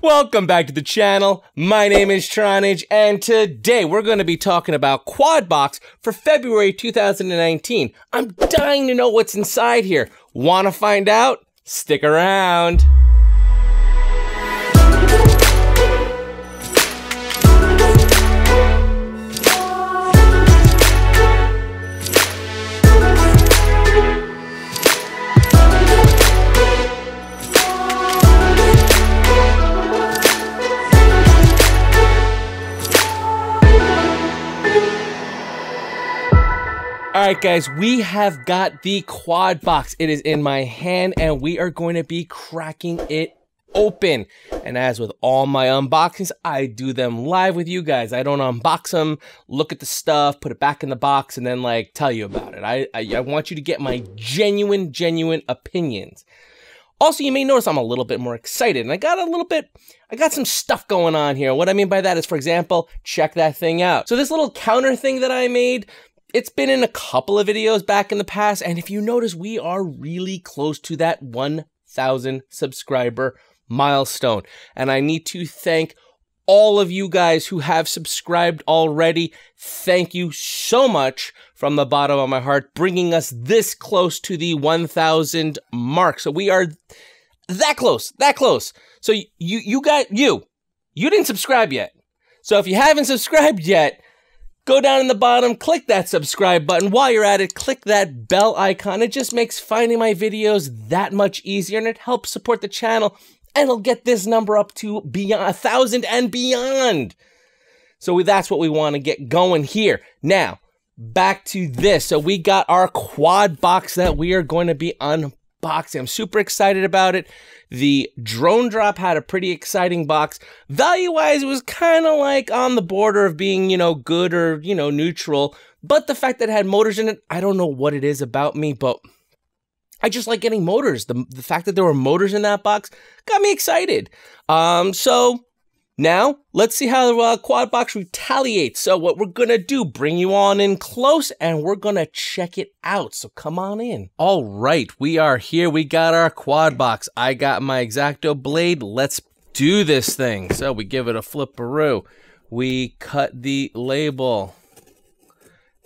Welcome back to the channel. My name is Tronage, and today we're going to be talking about Quad Box for February 2019. I'm dying to know what's inside here. Want to find out? Stick around. Alright guys, we have got the Quad Box. It is in my hand and we are going to be cracking it open. And as with all my unboxings, I do them live with you guys. I don't unbox them, look at the stuff, put it back in the box, and then like tell you about it. I want you to get my genuine opinions. Also, you may notice I'm a little bit more excited, and I got some stuff going on here. What I mean by that is, for example, check that thing out. So this little counter thing that I made, it's been in a couple of videos back in the past, and if you notice, we are really close to that 1,000 subscriber milestone. And I need to thank all of you guys who have subscribed already. Thank you so much from the bottom of my heart, bringing us this close to the 1,000 mark. So we are that close. So you didn't subscribe yet. So if you haven't subscribed yet, go down in the bottom, click that subscribe button. While you're at it, click that bell icon. It just makes finding my videos that much easier, and it helps support the channel, and it'll get this number up to beyond 1,000 and beyond. So that's what we want to get going here. Now, back to this. So we got our Quad Box that we are going to be unboxing. I'm super excited about it. The Drone Drop had a pretty exciting box. Value-wise, it was kind of like on the border of being, good or, neutral. But the fact that it had motors in it, I don't know what it is about me, but I just like getting motors. The fact that there were motors in that box got me excited. So now let's see how the Quad Box retaliates. So what we're going to do, bring you on in close and we're going to check it out. So come on in. All right, we are here. We got our Quad Box. I got my X-Acto blade. Let's do this thing. So we give it a flipperoo. We cut the label.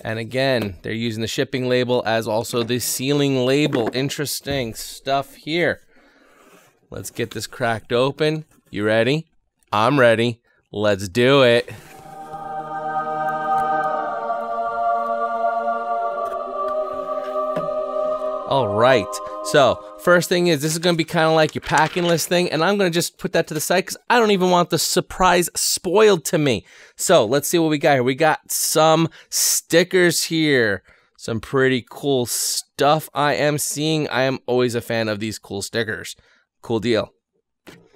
And again, they're using the shipping label as also the sealing label. Interesting stuff here. Let's get this cracked open. You ready? I'm ready. Let's do it. All right. So first thing is, this is going to be kind of like your packing list thing, and I'm going to just put that to the side because I don't even want the surprise spoiled to me. So let's see what we got here. We got some stickers here. Some pretty cool stuff I am seeing. I am always a fan of these cool stickers. Cool deal.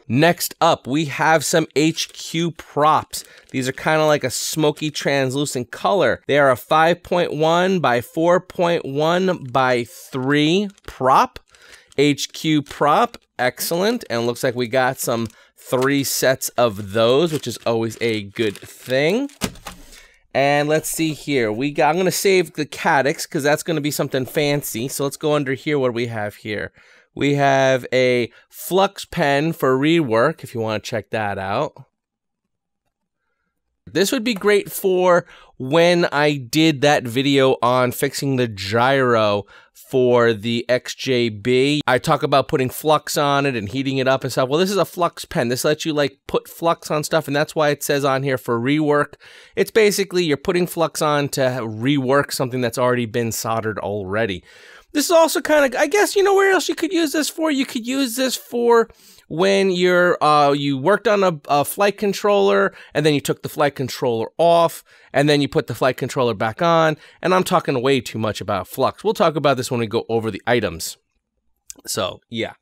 Next up, we have some HQ props. These are kind of like a smoky translucent color. They are a 5.1 by 4.1 by 3 prop. HQ prop, excellent. And it looks like we got some 3 sets of those, which is always a good thing. And let's see here. I'm going to save the Caddx because that's going to be something fancy. So let's go under here. What do we have here? We have a flux pen for rework, if you want to check that out. This would be great for when I did that video on fixing the gyro for the XJB. I talk about putting flux on it and heating it up and stuff. Well, this is a flux pen. This lets you like put flux on stuff, and that's why it says on here for rework. It's basically you're putting flux on to rework something that's already been soldered already. This is also kind of, I guess, where else you could use this for? You could use this for when you worked on a flight controller, and then you took the flight controller off, and then you put the flight controller back on. And I'm talking way too much about flux. We'll talk about this when we go over the items. So, yeah.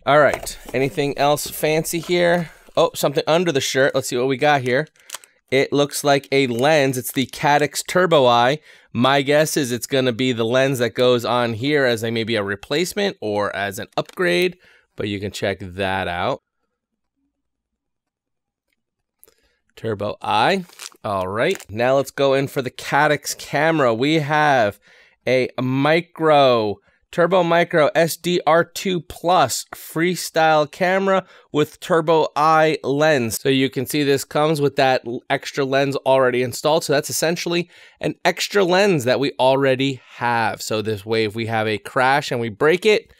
All right. Anything else fancy here? Oh, something under the shirt. Let's see what we got here. It looks like a lens. It's the Caddx Turbo Eye. My guess is it's going to be the lens that goes on here as maybe a replacement or as an upgrade, but you can check that out. Turbo Eye. All right, now let's go in for the Caddx camera. We have a micro Turbo Micro SDR2 Plus freestyle camera with Turbo Eye lens. So you can see this comes with that extra lens already installed. So that's essentially an extra lens that we already have. So this way, if we have a crash and we break it,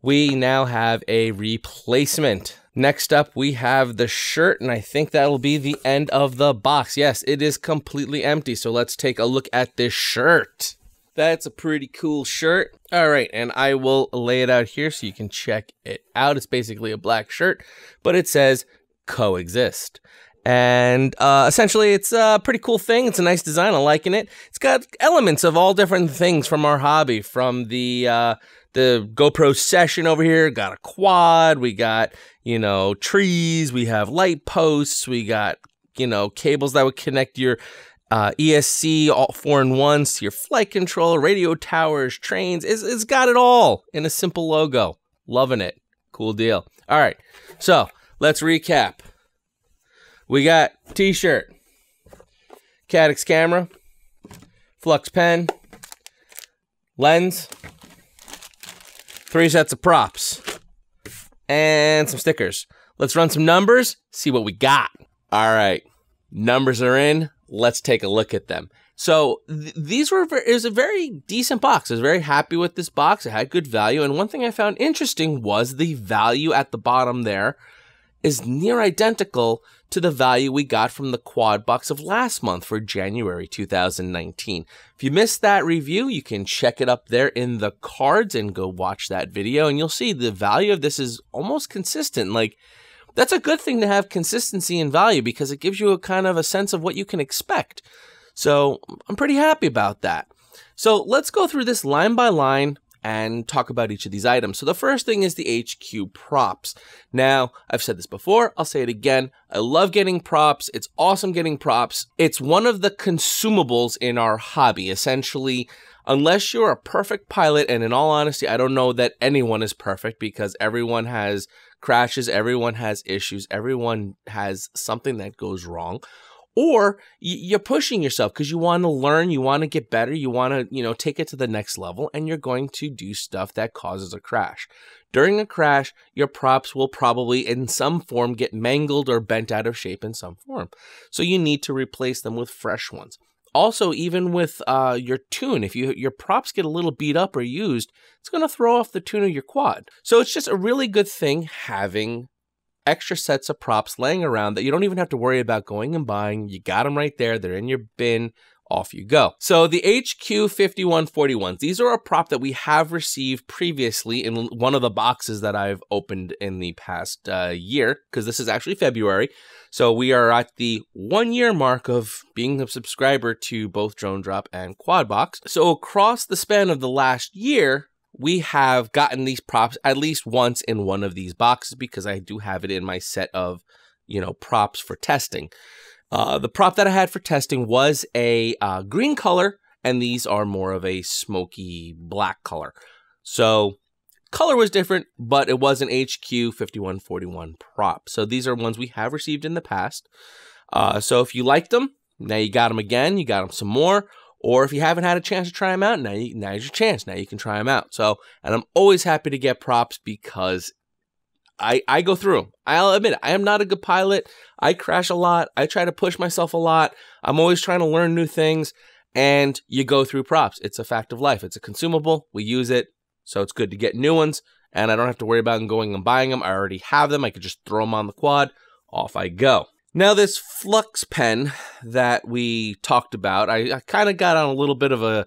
we now have a replacement. Next up, we have the shirt, and I think that'll be the end of the box. Yes, it is completely empty. So let's take a look at this shirt. That's a pretty cool shirt. All right, and I will lay it out here so you can check it out. It's basically a black shirt, but it says coexist. And essentially, it's a pretty cool thing. It's a nice design. I'm liking it. It's got elements of all different things from our hobby, from the GoPro Session over here. Got a quad. We got, you know, trees. We have light posts. We got, you know, cables that would connect your ESC, all 4-in-1s to your flight control, radio towers, trains. It's got it all in a simple logo. Loving it. Cool deal. All right, so let's recap. We got t-shirt, Caddx camera, Flux pen, lens, 3 sets of props, and some stickers. Let's run some numbers, see what we got. All right, numbers are in. Let's take a look at them. So these were, it was a very decent box. I was very happy with this box. It had good value. And one thing I found interesting was the value at the bottom there is near identical to the value we got from the quad box of last month for January 2019. If you missed that review, you can check it up there in the cards and go watch that video. And you'll see the value of this is almost consistent. Like, that's a good thing to have consistency in value because it gives you a kind of a sense of what you can expect. So I'm pretty happy about that. So let's go through this line by line and talk about each of these items. So the first thing is the HQ props. Now, I've said this before, I'll say it again. I love getting props. It's awesome getting props. It's one of the consumables in our hobby. Essentially, unless you're a perfect pilot, and in all honesty, I don't know that anyone is perfect because everyone has crashes, everyone has issues, everyone has something that goes wrong. Or you're pushing yourself because you want to learn, you want to get better, you want to, you know, take it to the next level, and you're going to do stuff that causes a crash. During a crash, your props will probably in some form get mangled or bent out of shape in some form. So you need to replace them with fresh ones. Also, even with your tune, if your props get a little beat up or used, it's going to throw off the tune of your quad. So it's just a really good thing having extra sets of props laying around that you don't even have to worry about going and buying. You got them right there. They're in your bin. Off you go. So the HQ 5141s, these are a prop that we have received previously in one of the boxes that I've opened in the past year, because this is actually February. So we are at the 1-year mark of being a subscriber to both Drone Drop and Quad Box. So across the span of the last year, we have gotten these props at least once in one of these boxes because I do have it in my set of, you know, props for testing. The prop that I had for testing was a green color, and these are more of a smoky black color. So color was different, but it was an HQ 5141 prop. So these are ones we have received in the past. So if you liked them, now you got them again, you got them some more. Or if you haven't had a chance to try them out, now's your chance. Now you can try them out. So, and I'm always happy to get props because I go through them. I'll admit it. I am not a good pilot. I crash a lot. I try to push myself a lot. I'm always trying to learn new things. And you go through props. It's a fact of life. It's a consumable. We use it. So it's good to get new ones. And I don't have to worry about going and buying them. I already have them. I could just throw them on the quad. Off I go. Now this Flux pen that we talked about, I kind of got on a little bit of a...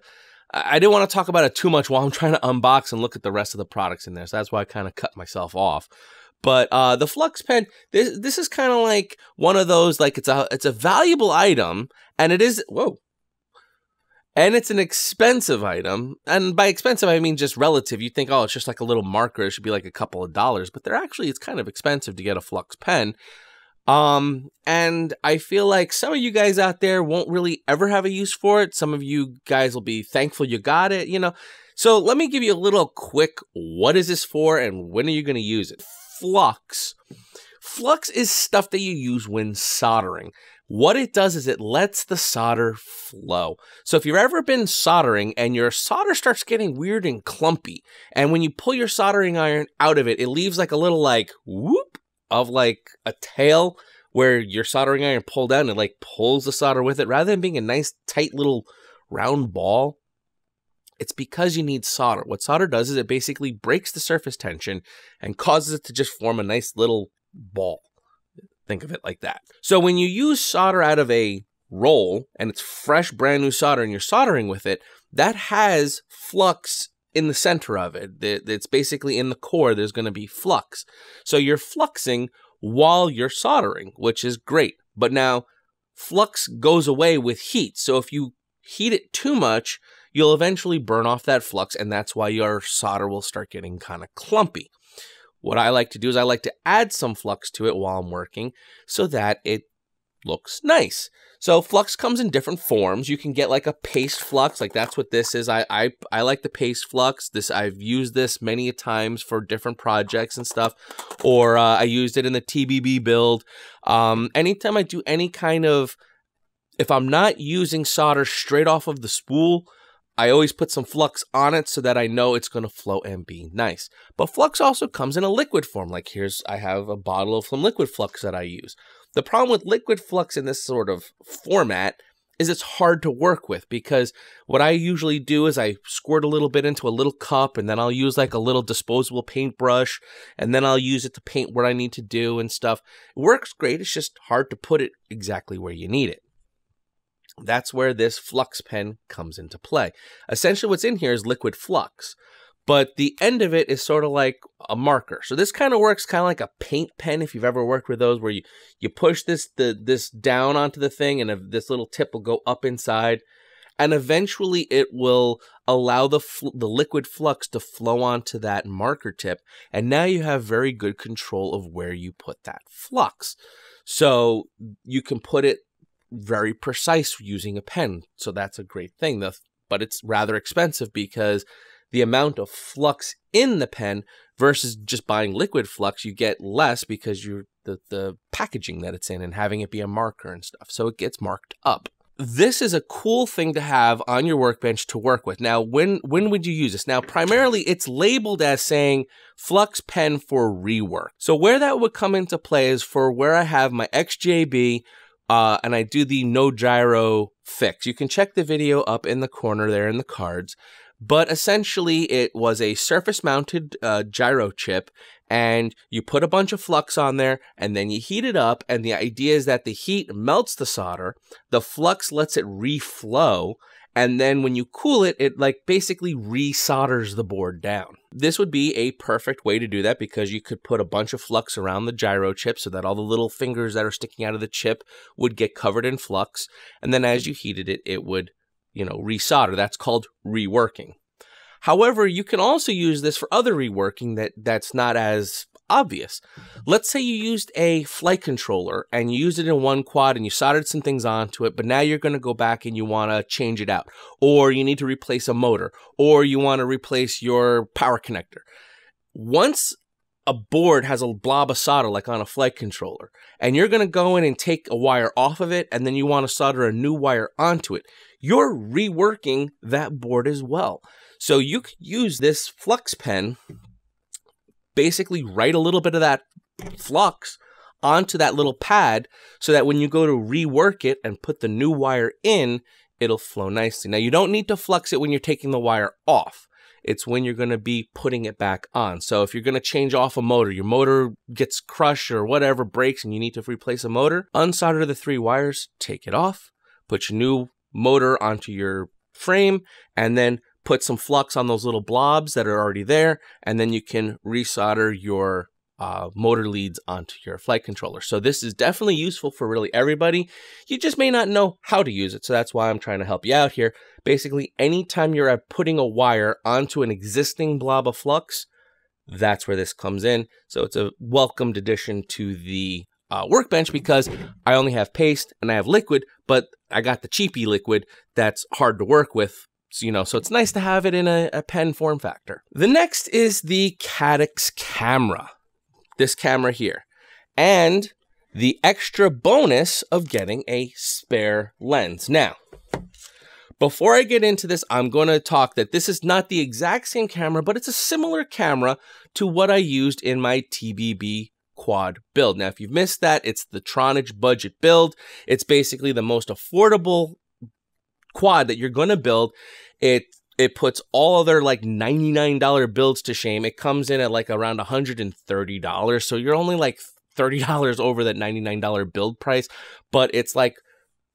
I didn't want to talk about it too much while I'm trying to unbox and look at the rest of the products in there. So that's why I kind of cut myself off. But the Flux pen, this is kind of like one of those, like it's a valuable item, and it is, whoa, and it's an expensive item. And by expensive, I mean just relative. You think, oh, it's just like a little marker. It should be like a couple of dollars, but it's kind of expensive to get a Flux pen. And I feel like some of you guys out there won't really ever have a use for it. Some of you guys will be thankful you got it, you know. So let me give you a little quick, what is this for and when are you going to use it? Flux. Flux is stuff that you use when soldering. What it does is it lets the solder flow. So if you've ever been soldering and your solder starts getting weird and clumpy, and when you pull your soldering iron out of it, it leaves like a little like whoop of like a tail where your soldering iron pulled out and it like pulls the solder with it rather than being a nice tight little round ball. It's because you need solder. What solder does is it basically breaks the surface tension and causes it to just form a nice little ball. Think of it like that. So when you use solder out of a roll and it's fresh, brand new solder and you're soldering with it, that has flux in the center of it. It's basically in the core, there's going to be flux. So you're fluxing while you're soldering, which is great. But now flux goes away with heat. So if you heat it too much, you'll eventually burn off that flux, and that's why your solder will start getting kind of clumpy. What I like to do is I like to add some flux to it while I'm working so that it looks nice. So flux comes in different forms. You can get like a paste flux, like that's what this is. I like the paste flux. I've used this many a times for different projects and stuff, or I used it in the TBB build. Anytime I do any kind of, if I'm not using solder straight off of the spool, I always put some flux on it so that I know it's going to flow and be nice. But flux also comes in a liquid form. Like I have a bottle of some liquid flux that I use. The problem with liquid flux in this sort of format is it's hard to work with, because what I usually do is I squirt a little bit into a little cup, and then I'll use like a little disposable paintbrush, and then I'll use it to paint what I need to do and stuff. It works great. It's just hard to put it exactly where you need it. That's where this flux pen comes into play. Essentially what's in here is liquid flux, but the end of it is sort of like a marker. So this kind of works kind of like a paint pen, if you've ever worked with those, where you push this down onto the thing, and this little tip will go up inside, and eventually it will allow the liquid flux to flow onto that marker tip, and now you have very good control of where you put that flux. So you can put it very precise using a pen. So that's a great thing. But it's rather expensive because the amount of flux in the pen versus just buying liquid flux, you get less because you're the packaging that it's in and having it be a marker and stuff. So it gets marked up. This is a cool thing to have on your workbench to work with. Now, when would you use this? Now, primarily it's labeled as saying flux pen for rework. So where that would come into play is for where I have my XJB, and I do the no gyro fix. You can check the video up in the corner there in the cards. But essentially, it was a surface-mounted gyro chip, and you put a bunch of flux on there, and then you heat it up, and the idea is that the heat melts the solder, the flux lets it reflow, and then when you cool it, it like basically resolders the board down. This would be a perfect way to do that because you could put a bunch of flux around the gyro chip so that all the little fingers that are sticking out of the chip would get covered in flux, and then as you heated it, it would, resolder. That's called reworking. However, you can also use this for other reworking that's not as obvious. Let's say you used a flight controller and you used it in one quad and you soldered some things onto it, but now you're going to go back and you want to change it out, or you need to replace a motor, or you want to replace your power connector. Once a board has a blob of solder like on a flight controller, and you're going to go in and take a wire off of it, and then you want to solder a new wire onto it, you're reworking that board as well. So you could use this flux pen, basically write a little bit of that flux onto that little pad so that when you go to rework it and put the new wire in, it'll flow nicely. Now, you don't need to flux it when you're taking the wire off. It's when you're going to be putting it back on. So if you're going to change off a motor, your motor gets crushed or whatever, breaks, and you need to replace a motor, unsolder the 3 wires, take it off, put your new motor onto your frame, and then put some flux on those little blobs that are already there, and then you can resolder your motor leads onto your flight controller. So this is definitely useful for really everybody. You just may not know how to use it, so that's why I'm trying to help you out here. Basically, anytime you're putting a wire onto an existing blob of flux, that's where this comes in. So it's a welcomed addition to the workbench because I only have paste and I have liquid, but I got the cheapy liquid that's hard to work with. So it's nice to have it in a pen form factor. The next is the Caddx camera. This camera here. And the extra bonus of getting a spare lens. Now, before I get into this, I'm going to talk that this is not the exact same camera, but it's a similar camera to what I used in my TBB quad build. Now, if you've missed that, it's the Tronage budget build. It's basically the most affordable quad that you're going to build. It puts all other like $99 builds to shame. It comes in at like around $130. So you're only like $30 over that $99 build price, but it's like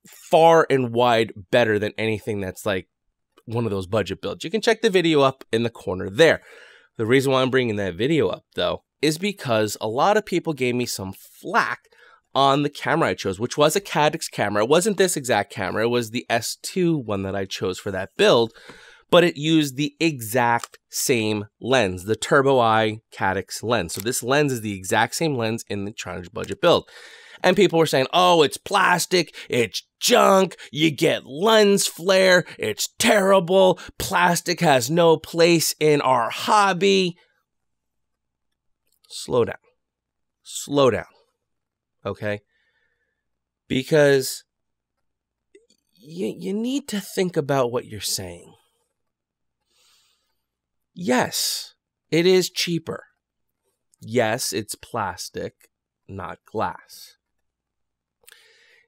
far and wide better than anything that's like one of those budget builds. You can check the video up in the corner there. The reason why I'm bringing that video up though is because a lot of people gave me some flack on the camera I chose, which was a Caddx camera. It wasn't this exact camera. It was the S2 one that I chose for that build, but it used the exact same lens, the Turbo Eye Caddx lens. So this lens is the exact same lens in the Tronage budget build. And people were saying, oh, it's plastic, it's junk, you get lens flare, it's terrible, plastic has no place in our hobby. Slow down. Slow down. Okay? Because you need to think about what you're saying. Yes, it is cheaper. Yes, it's plastic, not glass.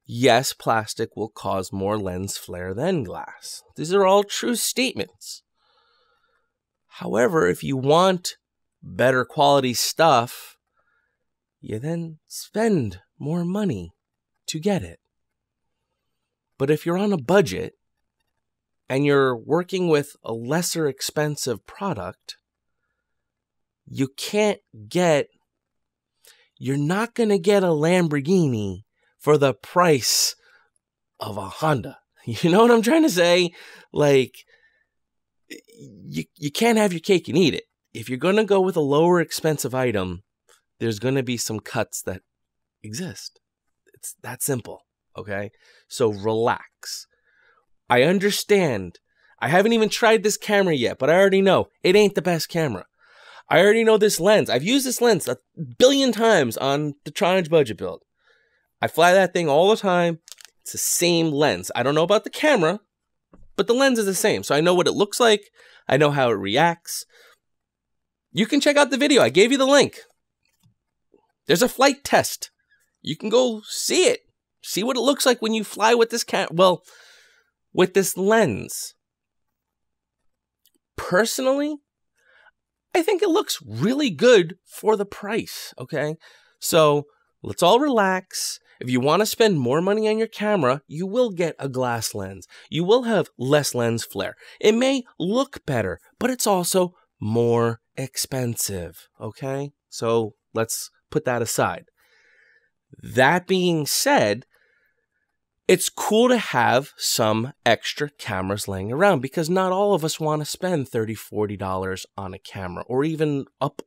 Yes, plastic will cause more lens flare than glass. These are all true statements. However, if you want better quality stuff, you then spend more money to get it. But if you're on a budget and you're working with a lesser expensive product, you're not going to get a Lamborghini for the price of a Honda. You know what I'm trying to say? Like, you can't have your cake and eat it. If you're going to go with a lower expensive item, there's going to be some cuts that exist. It's that simple, okay? So relax. I understand. I haven't even tried this camera yet, but I already know it ain't the best camera. I already know this lens. I've used this lens 1 billion times on the Tronage budget build. I fly that thing all the time. It's the same lens. I don't know about the camera, but the lens is the same. So I know what it looks like. I know how it reacts. You can check out the video. I gave you the link. There's a flight test. You can go see it. See what it looks like when you fly with this with this lens. Personally, I think it looks really good for the price, okay? So let's all relax. If you want to spend more money on your camera, you will get a glass lens. You will have less lens flare. It may look better, but it's also more expensive, okay? So let's put that aside. That being said, it's cool to have some extra cameras laying around because not all of us want to spend $30, $40 on a camera, or even up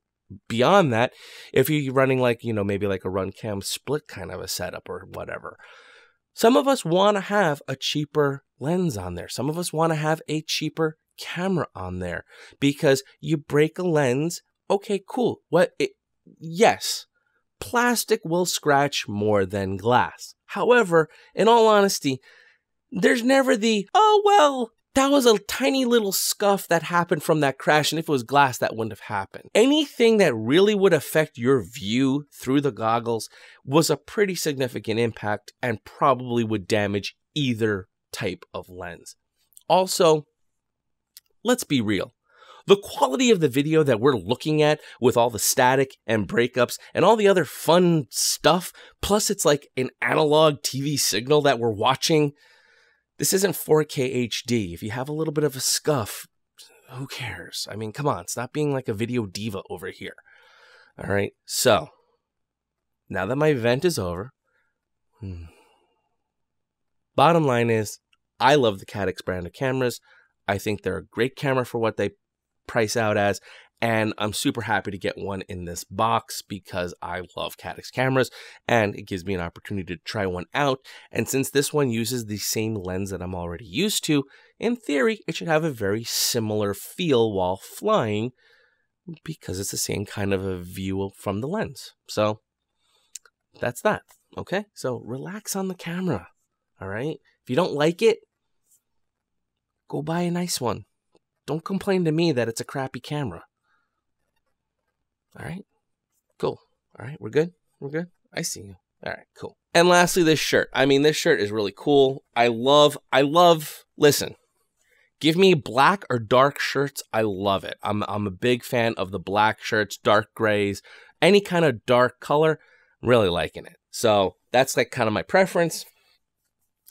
beyond that if you're running like, maybe like a Runcam split kind of a setup or whatever. Some of us want to have a cheaper lens on there. Some of us want to have a cheaper camera on there because you break a lens. Okay, cool. Yes, plastic will scratch more than glass. However, in all honesty, there's never the, oh, well, that was a tiny little scuff that happened from that crash, and if it was glass, that wouldn't have happened. Anything that really would affect your view through the goggles was a pretty significant impact and probably would damage either type of lens. Also, let's be real. The quality of the video that we're looking at with all the static and breakups and all the other fun stuff, plus it's like an analog TV signal that we're watching, this isn't 4K HD. If you have a little bit of a scuff, who cares? I mean, come on, stop being like a video diva over here. All right, so now that my event is over, bottom line is, I love the Caddx brand of cameras. I think they're a great camera for what they price out as, and I'm super happy to get one in this box because I love Caddx cameras and it gives me an opportunity to try one out. And since this one uses the same lens that I'm already used to, in theory it should have a very similar feel while flying because it's the same kind of a view from the lens. So that's that. Okay, so relax on the camera. All right, if you don't like it, go buy a nice one. Don't complain to me that it's a crappy camera. All right, cool. All right, we're good. We're good. I see you. All right, cool. And lastly, this shirt. I mean, this shirt is really cool. I love, listen, give me black or dark shirts. I love it. I'm a big fan of the black shirts, dark grays, any kind of dark color. I'm really liking it. So that's like kind of my preference.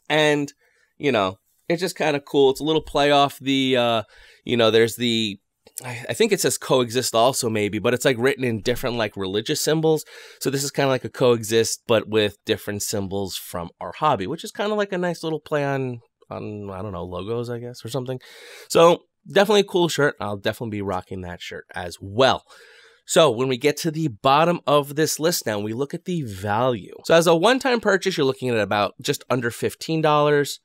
And, you know, it's just kind of cool. It's a little play off the, you know, there's the, I think it says coexist also maybe, but it's like written in different like religious symbols. So this is kind of like a coexist, but with different symbols from our hobby, which is kind of like a nice little play on, I don't know, logos, I guess, or something. So definitely a cool shirt. I'll definitely be rocking that shirt as well. So when we get to the bottom of this list now, we look at the value. So as a one-time purchase, you're looking at about just under $15.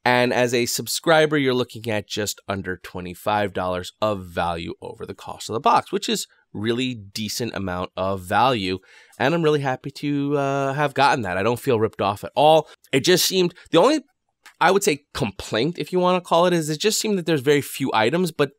And as a subscriber, you're looking at just under $25 of value over the cost of the box, which is really decent amount of value. And I'm really happy to have gotten that. I don't feel ripped off at all. It just seemed, the only, I would say, complaint, if you want to call it, is it just seemed that there's very few items, but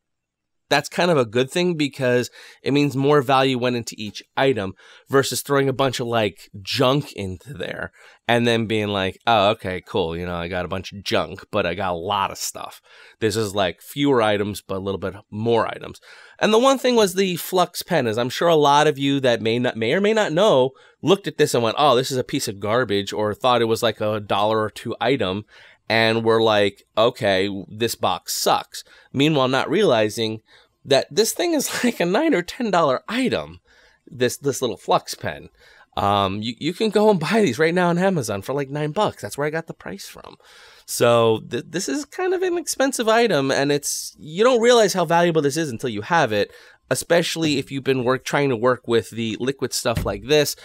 that's kind of a good thing because it means more value went into each item versus throwing a bunch of like junk into there and then being like, oh, okay, cool. You know, I got a bunch of junk, but I got a lot of stuff. This is like fewer items, but a little bit more items. And the one thing was the Flux pen, is I'm sure a lot of you that may or may not know looked at this and went, oh, this is a piece of garbage, or thought it was like a $1 or $2 item. And we're like, okay, this box sucks. Meanwhile, not realizing that this thing is like a $9 or $10 item, this little Flux pen. You can go and buy these right now on Amazon for like $9. That's where I got the price from. So this is kind of an expensive item, and you don't realize how valuable this is until you have it, especially if you've been trying to work with the liquid stuff like this.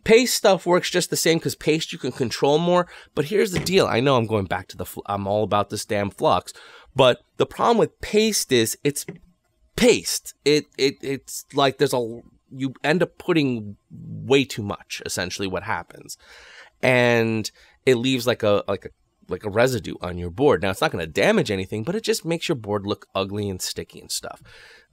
Paste stuff works just the same because paste you can control more. But here's the deal. I know I'm going back to I'm all about this damn Flux, but the problem with paste is it's paste. It's like you end up putting way too much, essentially what happens. And it leaves like a residue on your board. Now, it's not going to damage anything, but it just makes your board look ugly and sticky and stuff.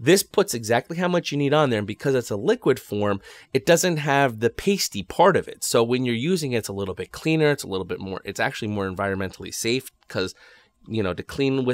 This puts exactly how much you need on there, and because it's a liquid form, it doesn't have the pasty part of it. So when you're using it, it's a little bit cleaner. It's a little bit more, it's actually more environmentally safe because, you know, to clean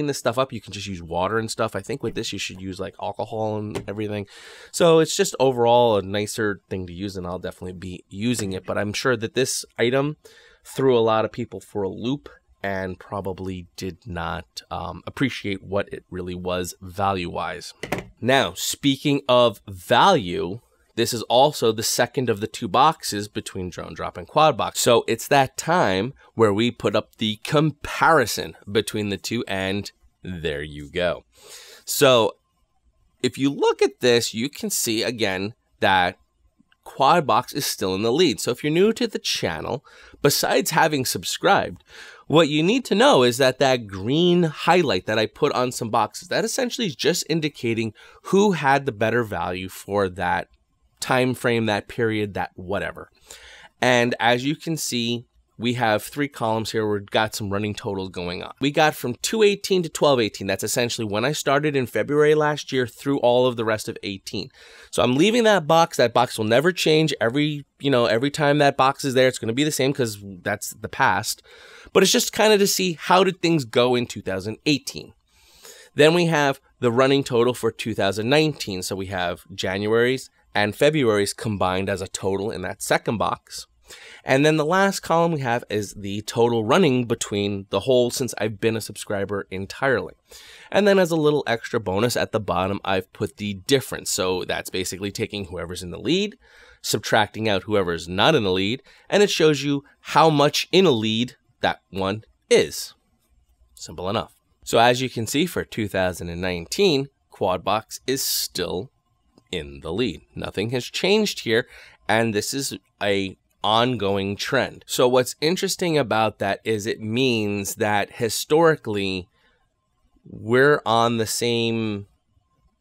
this stuff up, you can just use water and stuff. I think with this, you should use like alcohol and everything. So it's just overall a nicer thing to use, and I'll definitely be using it. But I'm sure that this item threw a lot of people for a loop and probably did not appreciate what it really was value-wise. Now, speaking of value, this is also the second of the two boxes between Drone Drop and Quad Box. So it's that time where we put up the comparison between the two, and there you go. So if you look at this, you can see again that Quad Box is still in the lead. So if you're new to the channel, besides having subscribed, what you need to know is that green highlight that I put on some boxes, that essentially is just indicating who had the better value for that time frame, that period, that whatever. And as you can see, we have 3 columns here where we've got some running totals going on. We got from 2/18 to 12/18. That's essentially when I started in February last year through all of the rest of 18. So I'm leaving that box. That box will never change. Every time that box is there, it's going to be the same because that's the past. But it's just kind of to see how did things go in 2018. Then we have the running total for 2019. So we have January's and February's combined as a total in that second box. And then the last column we have is the total running between the whole since I've been a subscriber entirely. And then as a little extra bonus at the bottom, I've put the difference. So that's basically taking whoever's in the lead, subtracting out whoever's not in the lead, and it shows you how much in a lead that one is. Simple enough. So as you can see for 2019, Quad Box is still in the lead. Nothing has changed here, and this is a ongoing trend. So what's interesting about that is it means that historically we're on the same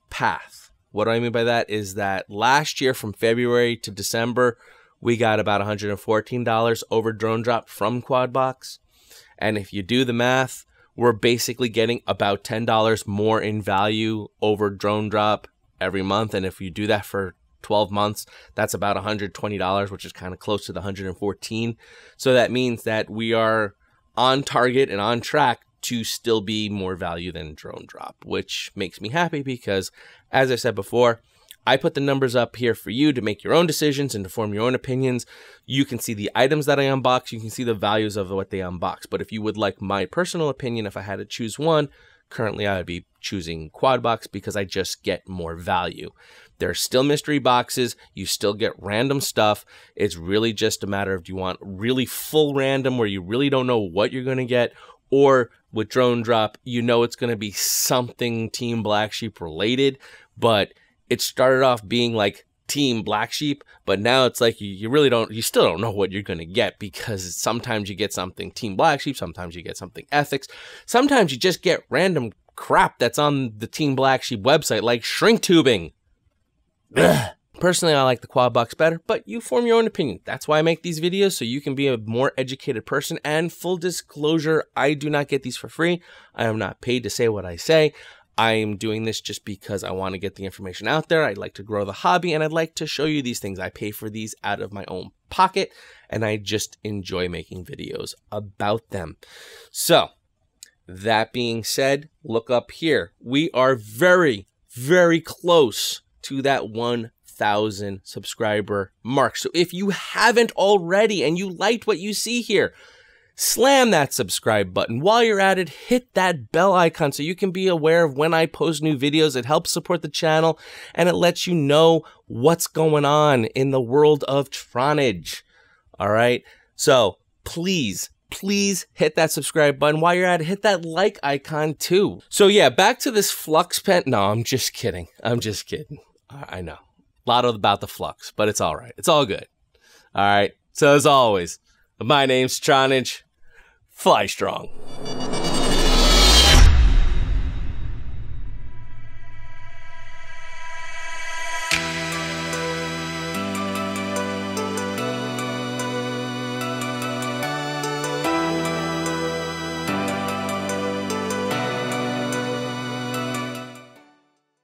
path. What do I mean by that is that last year from February to December, we got about $114 over Drone Drop from Quadbox. And if you do the math, we're basically getting about $10 more in value over Drone Drop every month. And if you do that for 12 months, that's about $120, which is kind of close to the $114. So that means that we are on target and on track to still be more value than Drone Drop, which makes me happy because, as I said before, I put the numbers up here for you to make your own decisions and to form your own opinions. You can see the items that I unbox. You can see the values of what they unbox. But if you would like my personal opinion, if I had to choose one, currently I would be choosing Quadbox because I just get more value. There are still mystery boxes. You still get random stuff. It's really just a matter of, do you want really full random where you really don't know what you're going to get, or with Drone Drop, you know it's going to be something Team Black Sheep related, but it started off being like Team Black Sheep, but now it's like you still don't know what you're going to get, because sometimes you get something Team Black Sheep, sometimes you get something Ethics, sometimes you just get random crap that's on the Team Black Sheep website, like shrink tubing. Ugh. Personally, I like the Quadbox better, but you form your own opinion. That's why I make these videos, so you can be a more educated person. And full disclosure, I do not get these for free. I am not paid to say what I say. I am doing this just because I want to get the information out there. I'd like to grow the hobby, and I'd like to show you these things. I pay for these out of my own pocket, and I just enjoy making videos about them. So, that being said, look up here. We are very, very close to that 1,000 subscriber mark. So if you haven't already and you liked what you see here, slam that subscribe button. While you're at it, hit that bell icon so you can be aware of when I post new videos. It helps support the channel, and it lets you know what's going on in the world of Tronage. All right? So please hit that subscribe button. While you're at it, hit that like icon too. So yeah, back to this Flux pen. No, I'm just kidding. I'm just kidding. I know. A lot about the Flux, but it's all right. It's all good. All right. So as always, my name's Tronage. Fly strong.